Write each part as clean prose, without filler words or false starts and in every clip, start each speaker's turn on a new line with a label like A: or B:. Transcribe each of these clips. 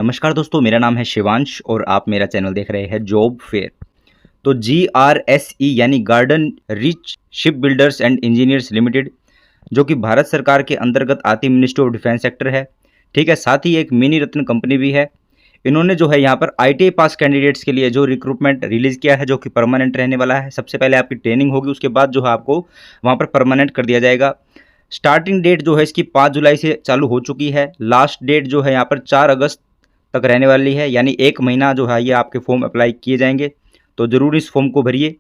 A: नमस्कार दोस्तों, मेरा नाम है शिवांश और आप मेरा चैनल देख रहे हैं जॉब फेयर। तो GRSE यानी garden rich ship builders and engineers limited, जो कि भारत सरकार के अंतर्गत आती मिनिस्ट्री ऑफ डिफेंस सेक्टर है। ठीक है, साथ ही एक मिनी रत्न कंपनी भी है। इन्होंने जो है यहाँ पर ITI पास कैंडिडेट्स के लिए जो रिक्रूटमेंट रिलीज़ किया है, जो कि परमानेंट रहने वाला है। सबसे पहले आपकी ट्रेनिंग होगी, उसके बाद जो है आपको वहाँ पर परमानेंट कर दिया जाएगा। स्टार्टिंग डेट जो है इसकी 5 जुलाई से चालू हो चुकी है। लास्ट डेट जो है यहाँ पर 4 अगस्त तक रहने वाली है, यानी 1 महीना जो है ये आपके फॉर्म अप्लाई किए जाएंगे। तो ज़रूर इस फॉर्म को भरिए।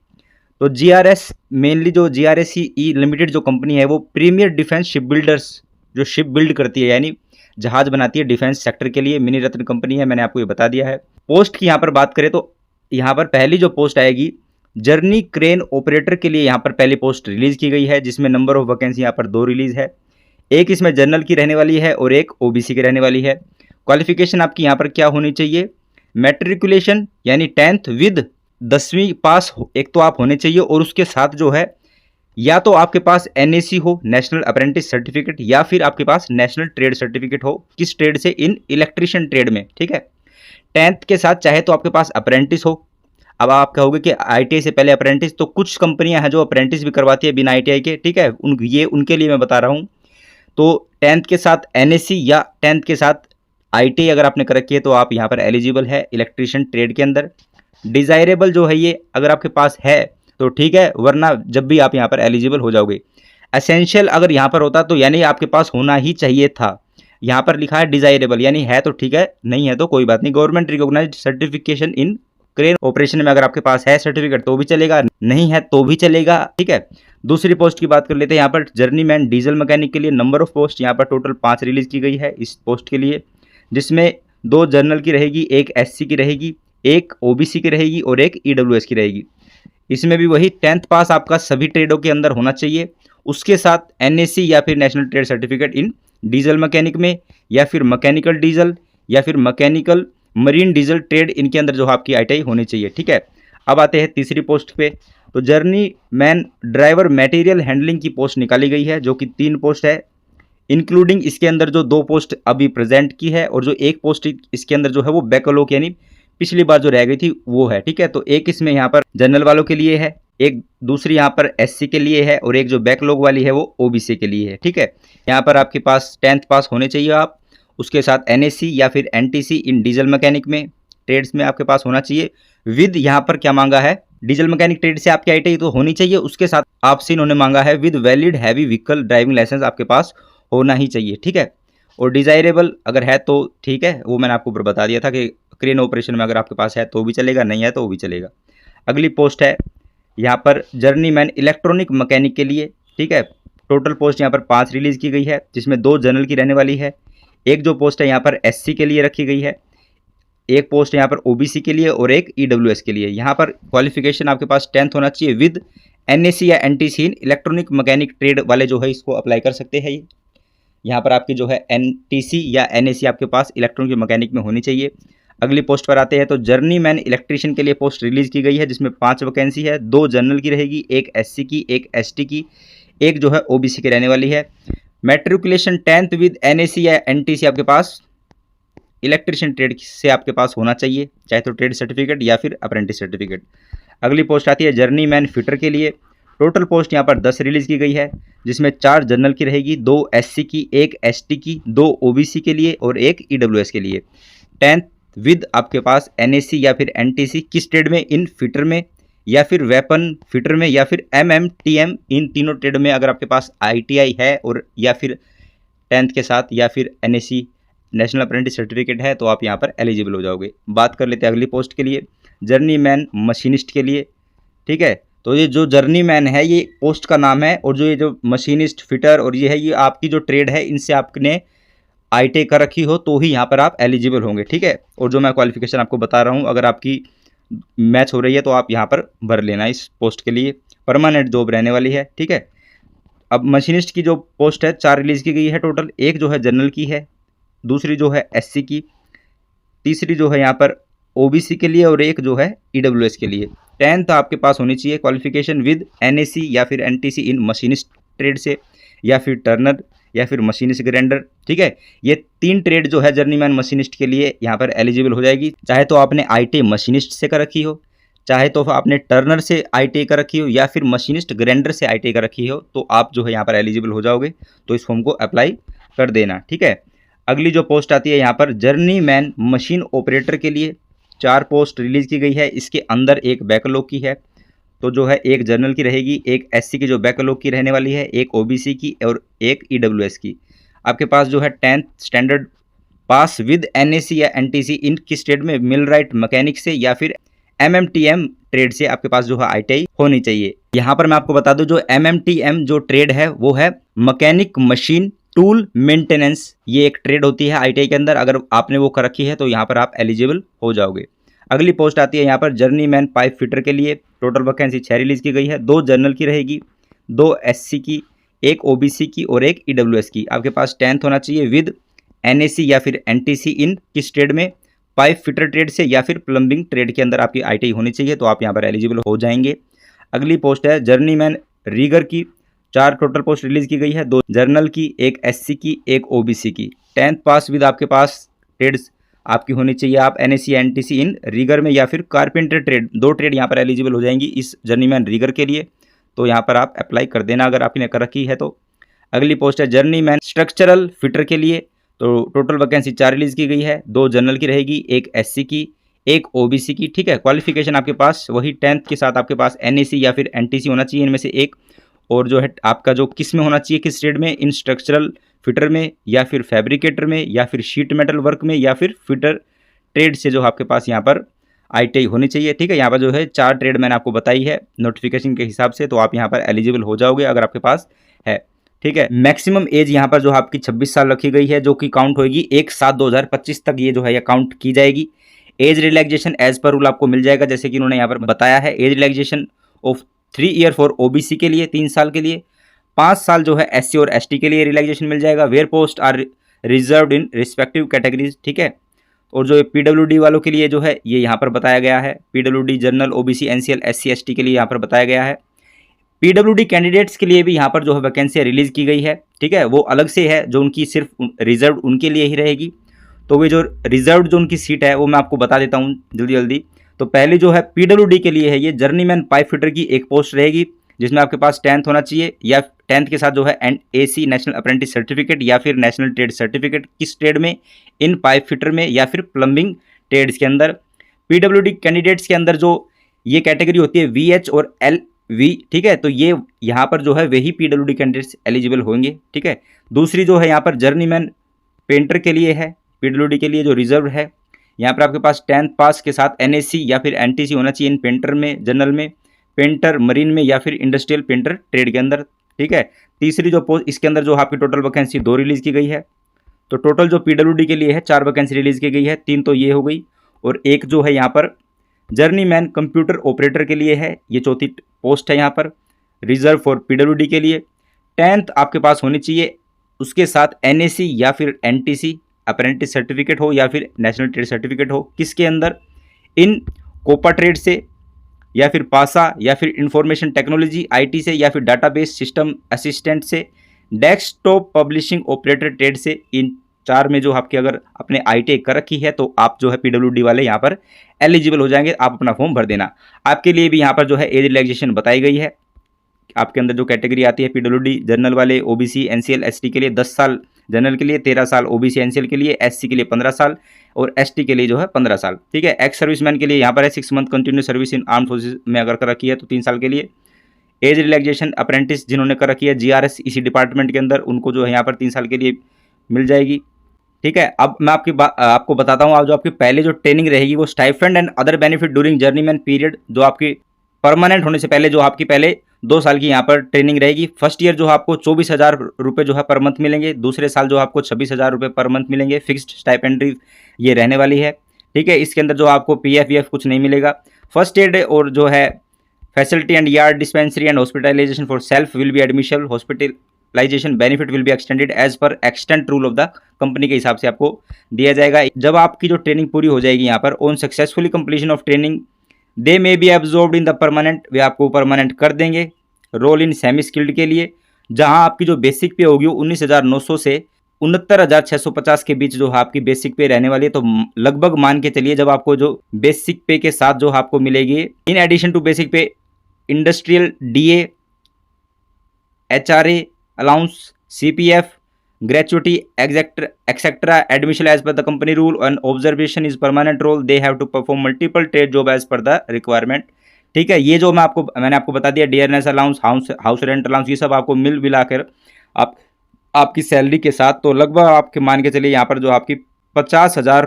A: तो GRS मेनली जो GRSE लिमिटेड जो कंपनी है वो प्रीमियर डिफेंस शिप बिल्डर्स जो शिप बिल्ड करती है, यानी जहाज बनाती है डिफेंस सेक्टर के लिए, मिनी रत्न कंपनी है। मैंने आपको ये बता दिया है। पोस्ट की यहाँ पर बात करें तो यहाँ पर पहली जो पोस्ट आएगी जर्नी क्रेन ऑपरेटर के लिए, यहाँ पर पहली पोस्ट रिलीज़ की गई है, जिसमें नंबर ऑफ वैकेंसी यहाँ पर 2 रिलीज़ है। एक इसमें जनरल की रहने वाली है और एक OBC की रहने वाली है। क्वालिफिकेशन आपकी यहाँ पर क्या होनी चाहिए? मैट्रिकुलेशन यानी 10th विद 10वीं पास एक तो आप होने चाहिए, और उसके साथ जो है या तो आपके पास NAC हो, नेशनल अप्रेंटिस सर्टिफिकेट, या फिर आपके पास नेशनल ट्रेड सर्टिफिकेट हो। किस ट्रेड से? इन इलेक्ट्रिशियन ट्रेड में। ठीक है, 10th के साथ चाहे तो आपके पास अप्रेंटिस हो। अब आप कहोगे कि ITI से पहले अप्रेंटिस, तो कुछ कंपनियां हैं जो अप्रेंटिस भी करवाती है बिना ITI के। ठीक है, ये उनके लिए मैं बता रहा हूँ। तो 10th के साथ NAC या 10th के साथ ITI अगर आपने कर रखी है तो आप यहाँ पर एलिजिबल है इलेक्ट्रिशियन ट्रेड के अंदर। डिज़ायरेबल जो है ये अगर आपके पास है तो ठीक है, वरना जब भी आप यहाँ पर एलिजिबल हो जाओगे। एसेंशियल अगर यहाँ पर होता तो यानी आपके पास होना ही चाहिए था। यहाँ पर लिखा है डिज़ायरेबल, यानी है तो ठीक है, नहीं है तो कोई बात नहीं। Government recognised certification in crane operation में अगर आपके पास है सर्टिफिकेट तो भी चलेगा, नहीं है तो भी चलेगा। ठीक है, दूसरी पोस्ट की बात कर लेते हैं। यहाँ पर जर्नीमैन डीजल मैकेनिक के लिए नंबर ऑफ पोस्ट यहाँ पर टोटल 5 रिलीज़ की गई है इस पोस्ट के लिए, जिसमें 2 जनरल की रहेगी, एक SC की रहेगी, एक OBC की रहेगी और एक EWS की रहेगी। इसमें भी वही 10th पास आपका सभी ट्रेडों के अंदर होना चाहिए, उसके साथ NAC या फिर national trade certificate in diesel mechanic में, या फिर मैकेनिकल डीजल, या फिर मैकेनिकल मरीन डीजल ट्रेड, इनके अंदर जो आपकी ITI होनी चाहिए। ठीक है, अब आते हैं तीसरी पोस्ट पे। तो journey man driver material handling की पोस्ट निकाली गई है, जो कि 3 पोस्ट है, इंक्लूडिंग इसके अंदर जो 2 पोस्ट अभी प्रेजेंट की है, और जो 1 पोस्ट इसके अंदर जो है वो बैकलॉग यानी पिछली बार जो रह गई थी वो है। ठीक है, तो एक इसमें यहाँ पर जनरल वालों के लिए है, एक दूसरी यहाँ पर SC के लिए है, और एक जो बैकलॉग वाली है वो OBC के लिए है। ठीक है, यहाँ पर आपके पास 10th पास होने चाहिए आप, उसके साथ NAC या फिर NTC इन डीजल मैकेनिक में ट्रेड्स में आपके पास होना चाहिए। विद यहाँ पर क्या मांगा है? डीजल मैकेनिक ट्रेड से आपकी ITI तो होनी चाहिए, उसके साथ आपसे इन्होंने मांगा है with valid heavy vehicle driving licence आपके पास होना ही चाहिए। ठीक है, और डिज़ायरेबल अगर है तो ठीक है, वो मैंने आपको ऊपर बता दिया था कि क्रेन ऑपरेशन में अगर आपके पास है तो भी चलेगा, नहीं है तो वो भी चलेगा। अगली पोस्ट है यहाँ पर जर्नीमैन इलेक्ट्रॉनिक मैकेनिक के लिए। ठीक है, टोटल पोस्ट यहाँ पर 5 रिलीज़ की गई है, जिसमें 2 जनरल की रहने वाली है। एक जो पोस्ट है यहाँ पर SC के लिए रखी गई है, एक पोस्ट यहाँ पर OBC के लिए और एक EWS के लिए। यहाँ पर क्वालिफिकेशन आपके पास 10th होना चाहिए विद NAC या NTC इन इलेक्ट्रॉनिक मैकेनिक ट्रेड वाले जो है इसको अप्लाई कर सकते हैं। यहाँ पर आपकी जो है NTC या NAC आपके पास इलेक्ट्रॉनिक मैकेनिक में होनी चाहिए। अगली पोस्ट पर आते हैं। तो जर्नीमैन इलेक्ट्रीशियन के लिए पोस्ट रिलीज़ की गई है, जिसमें 5 वैकेंसी है, 2 जनरल की रहेगी, एक SC की, एक ST की, एक जो है OBC की रहने वाली है। मैट्रिकुलेशन 10th विद NAC या NTC आपके पास इलेक्ट्रिशियन ट्रेड से आपके पास होना चाहिए, चाहे तो ट्रेड सर्टिफिकेट या फिर अप्रेंटिस सर्टिफिकेट। अगली पोस्ट आती है जर्नीमैन फिटर के लिए। टोटल पोस्ट यहाँ पर 10 रिलीज़ की गई है, जिसमें 4 जनरल की रहेगी, 2 SC की, एक ST की, 2 OBC के लिए और एक EWS के लिए। 10th विद आपके पास NAC या फिर NTC किस ट्रेड में? इन फिटर में, या फिर वेपन फिटर में, या फिर TM इन तीनों ट्रेड में अगर आपके पास ITI है, और या फिर 10th के साथ या फिर NAC नेशनल अप्रेंटिस सर्टिफिकेट है तो आप यहाँ पर एलिजिबल हो जाओगे। बात कर लेते हैं अगली पोस्ट के लिए, जर्नीमैन मशीनिस्ट के लिए। ठीक है, तो ये जो जर्नीमैन है ये पोस्ट का नाम है, और जो ये जो मशीनिस्ट फिटर और ये है, ये आपकी जो ट्रेड है इनसे आपने ITI कर रखी हो तो ही यहाँ पर आप एलिजिबल होंगे। ठीक है, और जो मैं क्वालिफिकेशन आपको बता रहा हूँ अगर आपकी मैच हो रही है तो आप यहाँ पर भर लेना इस पोस्ट के लिए, परमानेंट जॉब रहने वाली है। ठीक है, अब मशीनिस्ट की जो पोस्ट है 4 रिलीज़ की गई है टोटल, एक जो है जनरल की है, दूसरी जो है SC की, तीसरी जो है यहाँ पर OBC के लिए, और एक जो है EWS के लिए। 10th आपके पास होनी चाहिए क्वालिफिकेशन विद NAC या फिर NTC इन मशीनिस्ट ट्रेड से, या फिर टर्नर या फिर मशीनिस्ट ग्राइंडर। ठीक है, ये 3 ट्रेड जो है जर्नीमैन मशीनिस्ट के लिए यहाँ पर एलिजिबल हो जाएगी। चाहे तो आपने ITI मशीनिस्ट से कर रखी हो, चाहे तो आपने टर्नर से ITI कर रखी हो, या फिर मशीनिस्ट ग्राइंडर से ITI कर रखी हो, तो आप जो है यहाँ पर एलिजिबल हो जाओगे। तो इस फॉर्म को अप्लाई कर देना। ठीक है, अगली जो पोस्ट आती है यहाँ पर जर्नीमैन मशीन ऑपरेटर के लिए 4 पोस्ट रिलीज की गई है। इसके अंदर एक बैकलॉग की है, तो जो है एक जनरल की रहेगी, एक SC की जो बैकलॉग की रहने वाली है, एक OBC की और एक EWS की। आपके पास जो है 10th standard pass with NAC या NTC इन किस ट्रेड में, मिल राइट मैकेनिक से या फिर MMTM ट्रेड से आपके पास जो है ITI होनी चाहिए। यहाँ पर मैं आपको बता दूं जो MMTM जो ट्रेड है वो है मैकेनिक मशीन टूल मेंटेनेंस। ये एक ट्रेड होती है ITI के अंदर, अगर आपने वो कर रखी है तो यहाँ पर आप एलिजिबल हो जाओगे। अगली पोस्ट आती है यहाँ पर जर्नीमैन पाइप फिटर के लिए। टोटल वैकेंसी 6 रिलीज की गई है, 2 जनरल की रहेगी, 2 SC की, एक OBC की और एक EWS की। आपके पास 10th होना चाहिए विद NAC या फिर NTC इन किस ट्रेड में, पाइप फिटर ट्रेड से या फिर प्लम्बिंग ट्रेड के अंदर आपकी ITI होनी चाहिए, तो आप यहाँ पर एलिजिबल हो जाएंगे। अगली पोस्ट है जर्नीमैन रीगर की। 4 टोटल पोस्ट रिलीज की गई है, 2 जर्नल की, एक SC की, एक OBC की। 10th पास विद आपके पास ट्रेड्स आपकी होनी चाहिए। आप NAC NTC इन रीगर में या फिर कारपेंटर ट्रेड, 2 ट्रेड यहाँ पर एलिजिबल हो जाएंगी इस जर्नीमैन रीगर के लिए, तो यहाँ पर आप अप्लाई कर देना अगर आपने कर रखी है तो। अगली पोस्ट है जर्नीमैन स्ट्रक्चरल फिटर के लिए। तो टोटल वैकेंसी 4 रिलीज की गई है, 2 जनरल की रहेगी, एक SC की, एक OBC की। ठीक है, क्वालिफिकेशन आपके पास वही 10th के साथ आपके पास NAC या फिर NTC होना चाहिए इनमें से एक, और जो है आपका जो किस में होना चाहिए, किस ट्रेड में, इन स्ट्रक्चरल फिटर में या फिर फैब्रिकेटर में या फिर शीट मेटल वर्क में या फिर फिटर ट्रेड से जो आपके पास यहाँ पर ITI होनी चाहिए। ठीक है, यहाँ पर जो है 4 ट्रेड मैंने आपको बताई है नोटिफिकेशन के हिसाब से, तो आप यहाँ पर एलिजिबल हो जाओगे अगर आपके पास है। ठीक है, मैक्सिमम एज यहाँ पर जो आपकी 26 साल रखी गई है, जो कि काउंट होगी 1/7/2025 तक ये जो है ये काउंट की जाएगी। Age relaxation as per rule आपको मिल जाएगा, जैसे कि उन्होंने यहाँ पर बताया है। Age relaxation of 3 year for OBC के लिए 3 साल के लिए, 5 साल जो है SC और ST के लिए रिलैक्सेशन मिल जाएगा। Where post are reserved in respective categories. ठीक है, और जो PWD वालों के लिए जो है ये यहाँ पर बताया गया है, PWD general OBC NCL SC ST के लिए यहाँ पर बताया गया है। PWD कैंडिडेट्स के लिए भी यहाँ पर जो है वैकेंसी रिलीज की गई है। ठीक है, वो अलग से है, जो उनकी सिर्फ रिजर्व उनके लिए ही रहेगी। तो वे जो रिजर्व जो उनकी सीट है वो मैं आपको बता देता हूँ जल्दी जल्दी। तो पहले जो है PWD के लिए है, ये जर्नीमैन पाइप फिटर की एक पोस्ट रहेगी, जिसमें आपके पास 10th होना चाहिए, या 10th के साथ जो है NAC नेशनल अप्रेंटिस सर्टिफिकेट या फिर नेशनल ट्रेड सर्टिफिकेट, किस ट्रेड में, इन पाइप फिटर में या फिर प्लम्बिंग ट्रेड्स के अंदर। PWD कैंडिडेट्स के अंदर जो ये कैटेगरी होती है VH और LV। ठीक है, तो ये यहाँ पर जो है वही PWD कैंडिडेट्स एलिजिबल होंगे। ठीक है, दूसरी जो है यहाँ पर जर्नीमैन पेंटर के लिए है, PWD के लिए जो रिजर्व है, यहाँ पर आपके पास 10th पास के साथ NAC या फिर NTC होना चाहिए इन पेंटर में, जनरल में, पेंटर मरीन में या फिर इंडस्ट्रियल पेंटर ट्रेड के अंदर। ठीक है, तीसरी जो पोस्ट इसके अंदर जो आपकी टोटल वैकेंसी 2 रिलीज की गई है। तो टोटल जो PWD के लिए है 4 वैकेंसी रिलीज की गई है, 3 तो ये हो गई, और एक जो है यहाँ पर जर्नीमैन कंप्यूटर ऑपरेटर के लिए है, ये चौथी पोस्ट है यहाँ पर रिजर्व फॉर PWD के लिए। 10th आपके पास होनी चाहिए, उसके साथ NAC या फिर NTC अप्रेंटिस सर्टिफिकेट हो या फिर नेशनल ट्रेड सर्टिफिकेट हो, किसके अंदर, इन कोपा ट्रेड से या फिर पासा या फिर इंफॉर्मेशन टेक्नोलॉजी IT से या फिर डाटाबेस सिस्टम असिस्टेंट से, डेस्कटॉप पब्लिशिंग ऑपरेटर ट्रेड से। इन 4 में जो आपके अगर आपने ITI कर रखी है तो आप जो है PWD वाले यहाँ पर एलिजिबल हो जाएंगे। आप अपना फॉर्म भर देना। आपके लिए भी यहाँ पर जो है एज रिलैक्सेशन बताई गई है। आपके अंदर जो कैटेगरी आती है PWD जनरल वाले OBC NCL ST के लिए 10 साल, जनरल के लिए 13 साल, OBC NCL के लिए, SC के लिए 15 साल और ST के लिए जो है 15 साल। ठीक है, एक्स सर्विसमैन के लिए यहाँ पर है 6 month continue service in arm forces में अगर कर रखी है तो 3 साल के लिए। एज रिलैक्सेशन अप्रेंटिस जिन्होंने कर रखी है GRS इसी डिपार्टमेंट के अंदर, उनको जो है यहाँ पर 3 साल के लिए मिल जाएगी। ठीक है, अब मैं आपको बताता हूँ, जो आपकी पहले जो ट्रेनिंग रहेगी वो stipend and other benefit during journeyman period, जो आपकी परमानेंट होने से पहले जो आपकी पहले 2 साल की यहाँ पर ट्रेनिंग रहेगी। फर्स्ट ईयर जो आपको 24,000 रुपये जो है पर मंथ मिलेंगे, दूसरे साल जो आपको 26,000 रुपये पर मंथ मिलेंगे। फिक्स्ड स्टाइपेंड्री ये रहने वाली है। ठीक है, इसके अंदर जो आपको PF कुछ नहीं मिलेगा। फर्स्ट एड और जो है facility and yard dispensary and hospitalisation for self will be admission, hospitalisation benefit will be extended as per extent rule of the company के हिसाब से आपको दिया जाएगा। जब आपकी जो ट्रेनिंग पूरी हो जाएगी यहाँ पर, on successfully completion of training they may be absorbed in the permanent, वे आपको परमानेंट कर देंगे। रोल इन सेमी स्किल्ड के लिए जहां आपकी जो बेसिक पे होगी 19,900 से 69,650 के बीच जो आपकी बेसिक पे रहने वाली है। तो लगभग मान के चलिए, जब आपको जो बेसिक पे के साथ जो आपको मिलेगी इन एडिशन टू बेसिक पे industrial DA, HRA allowance, CPF, gratuity, etc. admission as per the company rule and observation is permanent role. They have to perform multiple trade job as per the requirement. ठीक है, ये जो मैंने आपको बता दिया, dearness allowance, house rent allowance, ये सब आपको मिल मिलाकर आपकी सैलरी के साथ तो लगभग आपके मान के चलिए यहाँ पर जो आपकी 50,000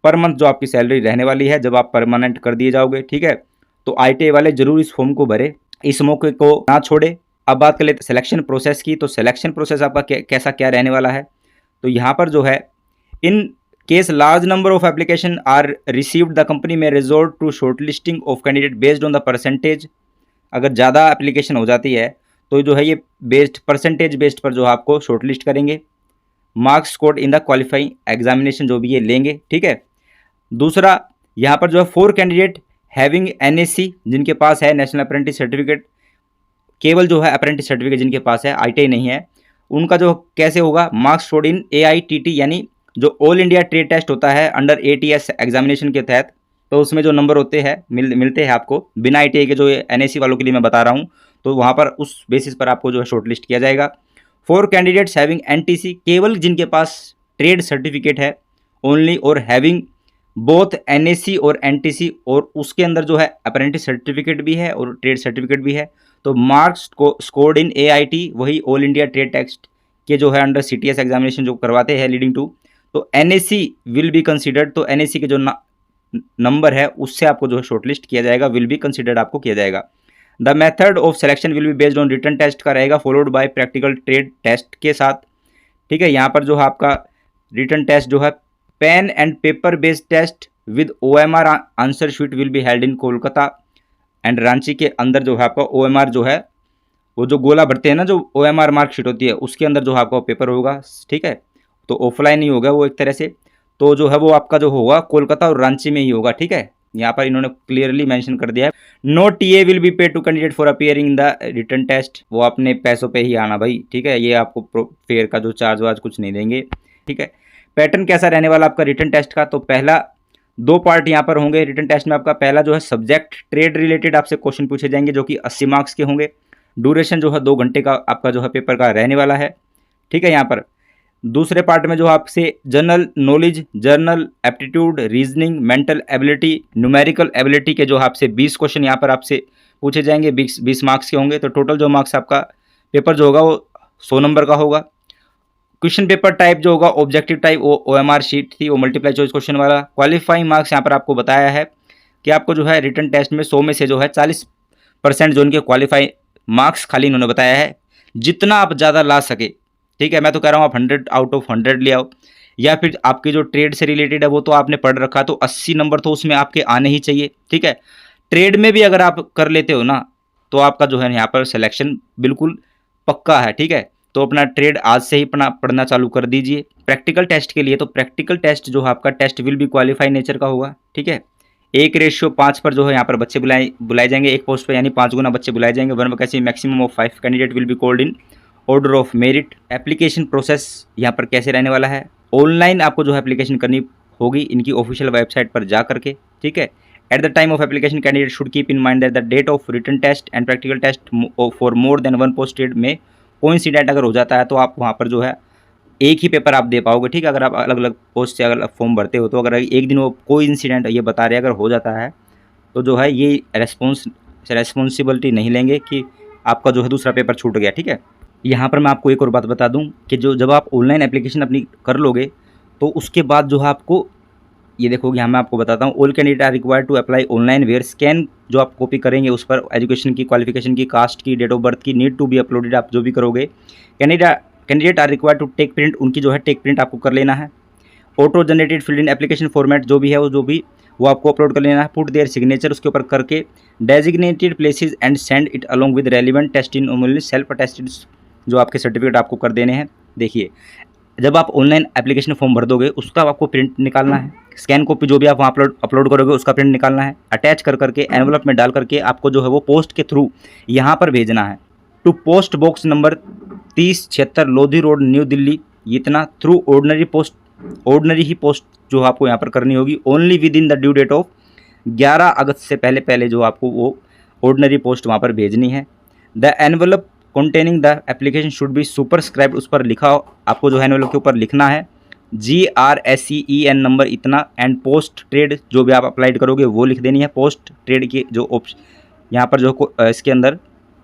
A: पर मंथ जो आपकी सैलरी रहने वाली है जब आप परमानेंट कर दिए जाओगे। ठीक है, तो ITI वाले जरूर इस फॉर्म को भरे, इस मौके को ना छोड़े। अब बात कर लेते सिलेक्शन प्रोसेस की। तो सिलेक्शन प्रोसेस आपका कैसा क्या रहने वाला है। तो यहाँ पर जो है, in case large number of application are received the company में resort to short listing of candidate based on the percentage. अगर ज़्यादा एप्लीकेशन हो जाती है तो जो है ये परसेंटेज बेस्ड पर जो आपको शॉर्ट लिस्ट करेंगे। Marks scored in the qualifying examination जो भी ये लेंगे। ठीक है, दूसरा यहाँ पर जो है 4 कैंडिडेट हैविंग NAC जिनके पास है नेशनल अप्रेंटिस सर्टिफिकेट, केवल जो है अप्रेंटिस सर्टिफिकेट जिनके पास है, ITI नहीं है, उनका जो कैसे होगा, मार्क्स शोड इन AITT यानी जो ऑल इंडिया ट्रेड टेस्ट होता है अंडर ATS एग्जामिनेशन के तहत, तो उसमें जो नंबर होते हैं मिलते हैं आपको बिना ITI के, जो NAC वालों के लिए मैं बता रहा हूँ, तो वहाँ पर उस बेसिस पर आपको जो है शॉर्ट लिस्ट किया जाएगा। 4 कैंडिडेट्स हैविंग NTC, केवल जिनके पास ट्रेड सर्टिफिकेट है ओनली, और हैविंग बोथ NAC और NTC, और उसके अंदर जो है अप्रेंटिस सर्टिफिकेट भी है और ट्रेड सर्टिफिकेट भी है। तो मार्क्स को स्कोर्ड इन AIT, वही ऑल इंडिया ट्रेड टेस्ट के जो है अंडर CTS एग्जामिनेशन जो करवाते हैं लीडिंग टू, तो NAC विल बी कंसिडर्ड। तो NAC के जो नंबर है उससे आपको जो है शॉर्टलिस्ट किया जाएगा, विल बी कंसिडर्ड आपको किया जाएगा। The method of selection will be based on written test का रहेगा, followed by practical trade test के साथ। ठीक है, यहाँ पर जो है आपका रिटन टेस्ट जो है pen and paper based test with OMR answer sheet will be held in Kolkata and Ranchi के अंदर जो है आपका OMR जो है, वो जो गोला भरते हैं ना, जो OMR मार्कशीट होती है उसके अंदर जो आपका पेपर होगा। ठीक है, तो ऑफलाइन ही होगा वो एक तरह से, तो जो है वो आपका जो होगा कोलकाता और रांची में ही होगा। ठीक है, यहाँ पर इन्होंने क्लियरली मेंशन कर दिया है, no TA will be pay to candidate for appearing in the written test. वो अपने पैसों पे ही आना भाई। ठीक है, ये आपको फेयर का जो चार्ज वार्ज कुछ नहीं देंगे। ठीक है, पैटर्न कैसा रहने वाला आपका रिटन टेस्ट का, तो पहला 2 पार्ट यहाँ पर होंगे रिटन टेस्ट में। आपका पहला जो है सब्जेक्ट ट्रेड रिलेटेड आपसे क्वेश्चन पूछे जाएंगे जो कि 80 मार्क्स के होंगे। ड्यूरेशन जो है 2 घंटे का आपका जो है पेपर का रहने वाला है। ठीक है, यहाँ पर दूसरे पार्ट में जो आपसे general knowledge, journal aptitude, reasoning, mental ability, numerical ability के जो आपसे 20 क्वेश्चन यहाँ पर आपसे पूछे जाएंगे, 20 मार्क्स के होंगे। तो टोटल जो मार्क्स आपका पेपर जो होगा वो 100 नंबर का होगा। क्वेश्चन पेपर टाइप जो होगा ऑब्जेक्टिव टाइप, वो OMR शीट थी, वो मल्टीप्लाई चॉइस क्वेश्चन वाला। क्वालिफाइंग मार्क्स यहाँ पर आपको बताया है कि आपको जो है रिटन टेस्ट में 100 में से जो है 40% जो उनके क्वालिफाई मार्क्स खाली इन्होंने बताया है, जितना आप ज़्यादा ला सके। ठीक है, मैं तो कह रहा हूँ आप 100 आउट ऑफ 100 ले आओ, या फिर आपके जो ट्रेड से रिलेटेड है वो तो आपने पढ़ रखा, तो 80 नंबर तो उसमें आपके आने ही चाहिए। ठीक है, ट्रेड में भी अगर आप कर लेते हो ना तो आपका जो है यहाँ पर सिलेक्शन बिल्कुल पक्का है। ठीक है, तो अपना ट्रेड आज से ही पढ़ना चालू कर दीजिए। प्रैक्टिकल टेस्ट के लिए, तो प्रैक्टिकल टेस्ट जो आपका test will be qualify nature का होगा। ठीक है, 1:5 पर जो है यहाँ पर बच्चे बुलाए जाएंगे एक पोस्ट पर, यानी 5 गुना बच्चे बुलाए जाएंगे। One vacancy maximum of 5 candidate will be called in order of merit. Application process यहाँ पर कैसे रहने वाला है, ऑनलाइन आपको जो है एप्लीकेशन करनी होगी इनकी ऑफिशियल वेबसाइट पर जा करके। ठीक है, at the time of application candidate should keep in mind that the date of written test and practical test for more than 1 posted में कोइंसिडेंट अगर हो जाता है तो आप वहाँ पर जो है एक ही पेपर आप दे पाओगे। ठीक है, अगर आप अलग अलग पोस्ट से अगर फॉर्म भरते हो तो अगर एक दिन वो कोई इंसिडेंट ये बता रहे अगर हो जाता है तो जो है ये रेस्पॉन्सिबिलिटी नहीं लेंगे कि आपका जो है दूसरा पेपर छूट गया। ठीक है, यहाँ पर मैं आपको एक और बात बता दूँ कि जब आप ऑनलाइन एप्लीकेशन अपनी कर लोगे तो उसके बाद जो है आपको ये देखोगे, यहाँ मैं आपको बताता हूँ, all candidate are required to apply online where scan जो आप कॉपी करेंगे उस पर एजुकेशन की, क्वालिफिकेशन की, कास्ट की, डेट ऑफ बर्थ की नीड टू बी अपलोडेड। आप जो भी करोगे candidate are required to take print, उनकी जो है टेक प्रिंट आपको कर लेना है। Auto generated field in application format जो भी है वो आपको अपलोड कर लेना है। पुट देयर सिग्नेचर उसके ऊपर करके designated places and send it along with relevant test in only self attested जो आपके सर्टिफिकेट आपको कर देने हैं। देखिए, जब आप ऑनलाइन एप्लीकेशन फॉर्म भर दोगे उसका आपको प्रिंट निकालना है, स्कैन कॉपी जो भी आप वहाँ अपलोड करोगे उसका प्रिंट निकालना है, अटैच कर करके एनवलप में डाल करके आपको जो है वो पोस्ट के थ्रू यहाँ पर भेजना है to post box number 3076 Lodhi road, New Delhi. इतना थ्रू ऑर्डिनरी ही पोस्ट जो आपको यहाँ पर करनी होगी, only within the due date of 11 अगस्त से पहले पहले जो आपको वो ऑर्डिनरी पोस्ट वहाँ पर भेजनी है। The envelope containing the application should be superscribed, उस पर लिखा आपको जो है एनवलप के ऊपर लिखना है GRSEEN नंबर इतना, एंड पोस्ट ट्रेड जो भी आप अप्लाइड करोगे वो लिख देनी है। पोस्ट ट्रेड की जो ऑप्शन यहाँ पर जो इसके अंदर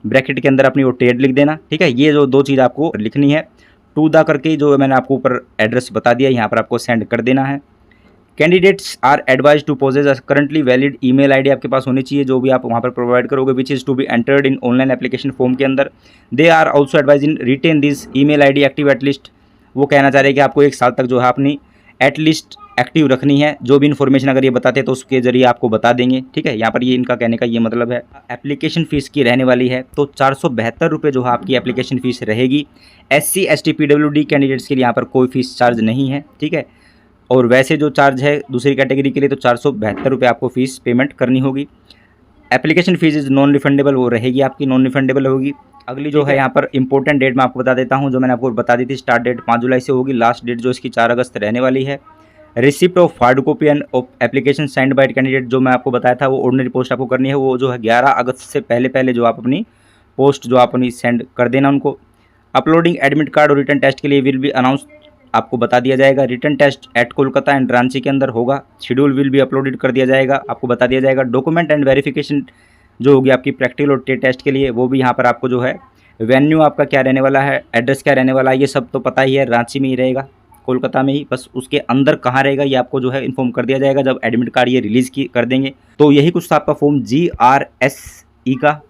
A: ब्रैकेट के अंदर अपनी वो ट्रेड लिख देना, ठीक है। ये जो 2 चीज़ आपको लिखनी है। टू द करके जो मैंने आपको ऊपर एड्रेस बता दिया, यहाँ पर आपको सेंड कर देना है। Candidates are advise to possess a currently valid email ID आपके पास होनी चाहिए जो भी आप वहाँ पर प्रोवाइड करोगे, which is to be entered in online application form के अंदर। They are also advise in retain this email ID active at least, वो कहना चाह रहे हैं कि आपको 1 साल तक जो है अपनी एटलीस्ट एक्टिव रखनी है। जो भी इन्फॉर्मेशन अगर ये बताते हैं तो उसके जरिए आपको बता देंगे, ठीक है। यहाँ पर ये इनका कहने का ये मतलब है। एप्लीकेशन फ़ीस की रहने वाली है तो 472 रुपये जो है आपकी एप्लीकेशन फ़ीस रहेगी। SC ST PWD कैंडिडेट्स के लिए यहाँ पर कोई फ़ीस चार्ज नहीं है, ठीक है। और वैसे जो चार्ज है दूसरी कैटेगरी के लिए तो 472 रुपये आपको फ़ीस पेमेंट करनी होगी। Application fees is non refundable, वो रहेगी आपकी, नॉन रिफंडेबल होगी। अगली जो है यहाँ पर इंपॉर्टेंट डेट मैं आपको बता देता हूँ, जो मैंने आपको बता दी थी। स्टार्ट डेट 5 जुलाई से होगी, लास्ट डेट जो इसकी 4 अगस्त रहने वाली है। Receipt of hard copy end of application signed by candidate जो मैं आपको बताया था, वो ऑर्डिनरी पोस्ट आपको करनी है, वो जो है 11 अगस्त से पहले पहले जो आप अपनी पोस्ट जो आप अपनी सेंड कर देना उनको। अपलोडिंग एडमिट कार्ड और रिटर्न टेस्ट के लिए विल बी अनाउंस, आपको बता दिया जाएगा। Written test at Kolkata and Ranchi के अंदर होगा। शेड्यूल विल बी अपलोडेड कर दिया जाएगा, आपको बता दिया जाएगा। डॉक्यूमेंट एंड वेरिफिकेशन जो होगी आपकी प्रैक्टिकल और टेस्ट के लिए, वो भी यहाँ पर आपको जो है वेन्यू आपका क्या रहने वाला है, एड्रेस क्या रहने वाला है, ये सब तो पता ही है, रांची में ही रहेगा, कोलकाता में ही। बस उसके अंदर कहाँ रहेगा ये आपको जो है इन्फॉर्म कर दिया जाएगा जब एडमिट कार्ड ये रिलीज़ कर देंगे। तो यही कुछ था आपका फॉर्म GRSE का,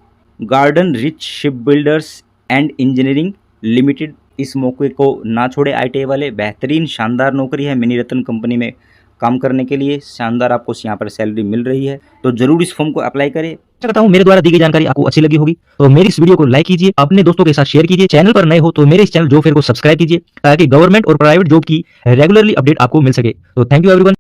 A: garden rich ship builders and engineering limited. इस मौके को ना छोड़े ITI वाले, बेहतरीन शानदार नौकरी है। मिनी रत्न कंपनी में काम करने के लिए शानदार आपको यहाँ पर सैलरी मिल रही है, तो जरूर इस फॉर्म को अप्लाई करें।
B: आशा करता हूं मेरे द्वारा दी गई जानकारी आपको अच्छी लगी होगी, तो मेरी इस वीडियो को लाइक कीजिए, अपने दोस्तों के साथ शेयर कीजिए। चैनल पर नए हो तो मेरे इस चैनल जॉब फेयर को सब्सक्राइब कीजिए ताकि गवर्नमेंट और प्राइवेट जॉब की रेगुलरली अपडेट आपको मिल सके। तो थैंक यू एवरीवन।